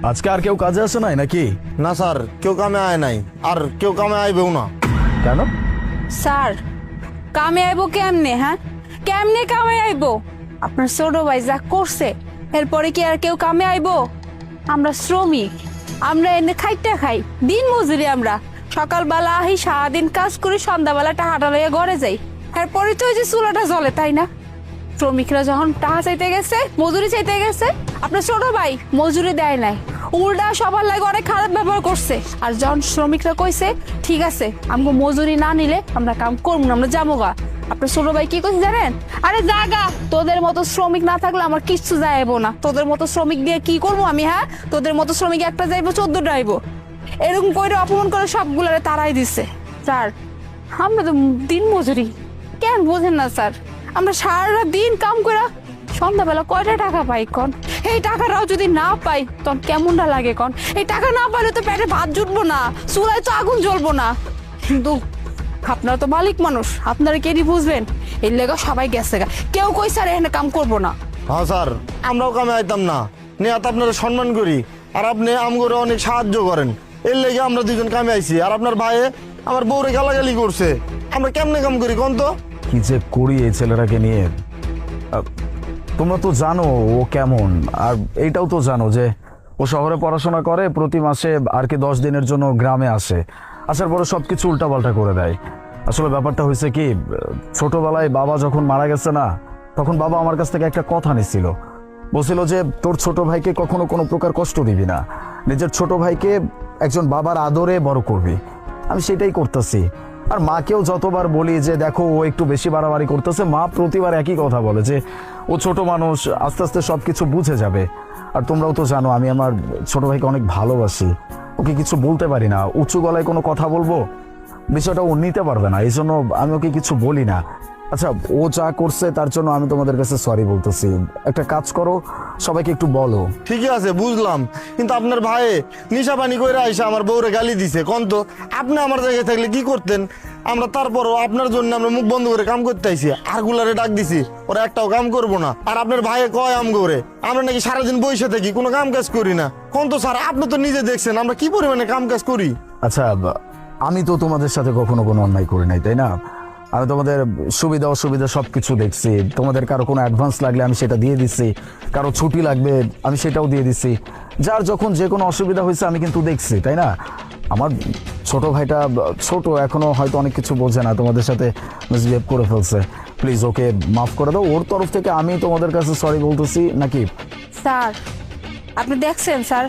আজকে আর কেউ কাজে আসে নাই নাকি? না স্যার, কেউ কামে আয় নাই, আর কেউ কামে আইবেও না। কেন? স্যার কামে আইবো কেমনে? হ্যাঁ কেমনে কামে আইবো? আপনার ছোট ভাই যা করছে এরপরে কি আর কেউ কামে আইবো? আমরা শ্রমিক, আমরা এনে খাইতে খাই, দিন মজুরি। আমরা সকালবেলা আহি, সারাদিন কাজ করি, সন্ধ্যাবেলা টাকাটা লইয়া ঘরে যাই, এরপরে তো ওই যে চুলাটা জ্বলে, তাই না? শ্রমিকরা যখন টাকা চাইতে গেছে, মজুরি চাইতে গেছে, আপনার ছোট ভাই মজুরি দেয় নাই, উল্টা সবার লাগে অনেক খারাপ ব্যবহার করছে। আর যখন শ্রমিকরা কইছে ঠিক আছে আমগো মজুরি না নিলে আমরা কাম করবো না, আমরা যাবো গা, আপনার ছোট ভাই কি কইছে জানেন? আরে জাগা, তোদের মতো শ্রমিক না থাকলে আমার কিচ্ছু যাইবো না, তোদের মতো শ্রমিক দিয়ে কি করবো আমি? হ্যাঁ তোদের মতো শ্রমিক একটা যাইবো 14টা আইবো, এরকম করে অপমান করে সবগুলারে তারাই দিচ্ছে। স্যার আমরা তো দিন মজুরি, কেন বোঝেন না স্যার? আমরা সারা দিন কাম করে সন্ধ্যাবেলা কয়টা টাকা পাই কন? এই টাকাটাও যদি না পাই তখন কেমনটা লাগে কন? এই টাকা না পাইলে তো পেটে ভাত জুটবো না, চুলায় তো আগুন জ্বলবো না। কিন্তু আপনারা তো মালিক মানুষ, আপনারা কেডি বুঝবেন? এর লেগে সবাই গেছে গা, কেউ কই স্যার এখানে কাম করবো না। হ্যাঁ স্যার, আমরাও কামে আইতাম না, নেহাত আপনারা সম্মান করি, আর আপনি আমগরে অনেক সাহায্য করেন, এর লেগে আমরা দুজন কামে আইছি। আর আপনার ভাইয়ে আমার বউরে গালাগালি করছে, আমরা কেমনে কাম করি কোন তো? কি যে করি এই ছেলেটাকে নিয়ে। তোমরা তো জানো ও কেমন, আর এইটাও তো জানো যে ও শহরে পড়াশোনা করে, প্রতি মাসে আর কি 10 দিনের জন্য গ্রামে আসে, আসার পরে সবকিছু উল্টাপাল্টা করে দেয়। আসলে ব্যাপারটা হয়েছে কি, ছোটবেলায় বাবা যখন মারা গেছে না, তখন বাবা আমার কাছ থেকে একটা কথা নিছিল, বলছিল যে তোর ছোট ভাইকে কখনো কোনো প্রকার কষ্ট দিবি না, নিজের ছোট ভাইকে একজন বাবার আদরে বড় করবি। আমি সেটাই করতেছি। আর মাকেও যতবার বলি যে দেখো ও একটু বেশি বাড়াবাড়ি করতেছে, মা প্রতিবার একই কথা বলে যে ও ছোট মানুষ, আস্তে আস্তে সবকিছু বুঝে যাবে। আর তোমরাও তো জানো আমি আমার ছোট ভাইকে অনেক ভালোবাসি, ওকে কিছু বলতে পারি না, উঁচু গলায় কোনো কথা বলবো বিষয়টা ও নিতে পারবে না, এই জন্য আমি ওকে কিছু বলি না। আচ্ছা ও যা করছে তার জন্য আমি তোমাদের কাছে সরি বলতেছি। একটা কাজ করো, সবাইকে একটু বলো। ঠিকই আছে বুঝলাম, কিন্তু আপনার ভাই নিশা পানি কইরা আইসা আমার বউরে গালি দিছে কোন তো? আপনি আমার জায়গায় থাকলে কি করতেন? আমরা তারপরও আপনার জন্য আমরা মুখ বন্ধ করে কাম করতে আইছি, আর গুলারে ডাক দিছি, ওরা একটাও কাম করবো না। আর আপনার ভাইয়ে কয় আম করে আমরা নাকি সারাদিন বসে থাকি, কোনো কাম কাজ করি না কোন তো? স্যার আপনি তো নিজে দেখছেন আমরা কি পরিমাণে কাম কাজ করি। আচ্ছা আমি তো তোমাদের সাথে কখনো কোনো অন্যায় করি নাই, তাই না? আমি তোমাদের সুবিধা অসুবিধা সবকিছু দেখছি, তোমাদের কারো কোনো অ্যাডভান্স লাগলে আমি সেটা দিয়ে দিচ্ছি, কারো ছুটি লাগবে আমি সেটাও দিয়ে দিচ্ছি, যার যখন যে কোনো অসুবিধা হয়েছে আমি কিন্তু দেখছি, তাই না? আমার ছোট ভাইটা ছোট, এখনো হয়তো অনেক কিছু বোঝে না, তোমাদের সাথে মিসবিহেভ করে ফেলছে, প্লিজ ওকে মাফ করে দাও। ওর তরফ থেকে আমি তোমাদের কাছে সরি বলতেছি নাকি। স্যার আপনি দেখছেন স্যার